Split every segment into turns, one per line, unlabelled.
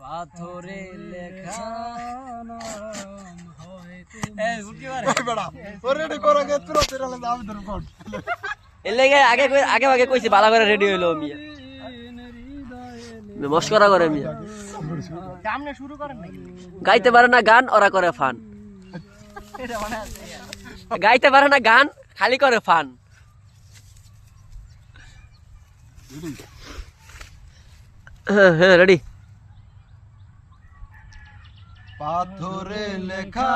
পাথরে লেখা আগে আগে কইছি বালা করে রেডি হইলো মিয়া মস্করা করে মিয়া সামনে শুরু করেন নাকি গাইতে পারে না গান ওরা করে ফান গাইতে পারে না গান খালি করে ফান হ্যাঁ রেডি
পাথরে লেখা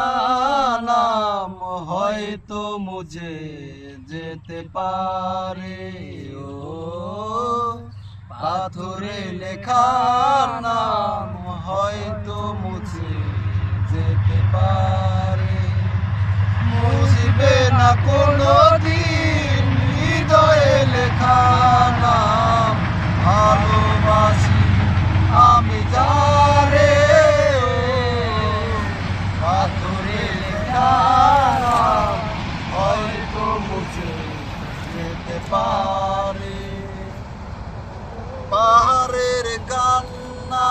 নাম হয়তো মুঝে যেতে পারে ও পাথরে লেখা নাম হয়তো মুঝে যেতে পারে মুছবে না কোনো দিন হৃদয়ে লেখা নাম ভালোবাসি আমি যারে পাথরে লেখা নাম হয়তো মুছে যেতে পারে পাহাড়ের কান্না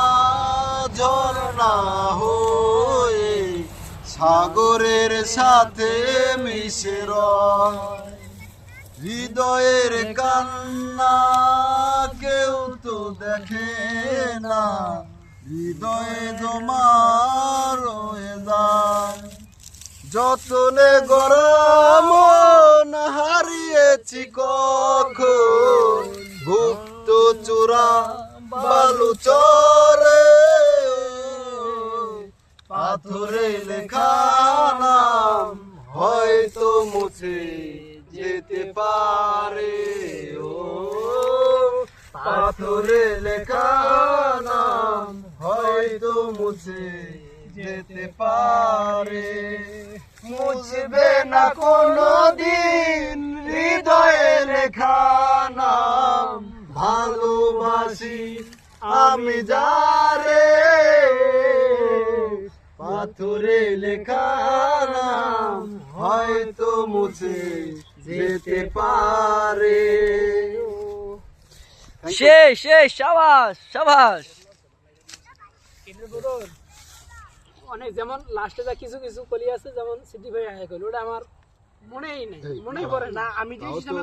ঝরনা হয়ে সাগরের সাথে মিশে রয় হৃদয়ের কান্না কেউ তো দেখে না হৃদয়ে জমা রয়ে যায় যতনে গরম না হারিয়েছি কখন গুপ্ত চূড়া বালু চরে পাথরে লেখা নাম হয়তো মুছে যেতে পারে ও পাথরে লেখা নাম হয়তো মুছে যেতে পারে মুছবে না কোনো দিন হৃদয়ে লেখা নাম ভালোবাসি আমি যারে পাথরে লেখা নাম হয়তো মুছে যেতে পারে
শেষ শেষ সাবাস সাবাস
অনেক যেমন লাস্টে যা কিছু কিছু কলি আছে যেমন সিটি ভাই আয় কইল ওটা আমার মনেই নেই মনেই পড়ে না আমি যে হিসাবে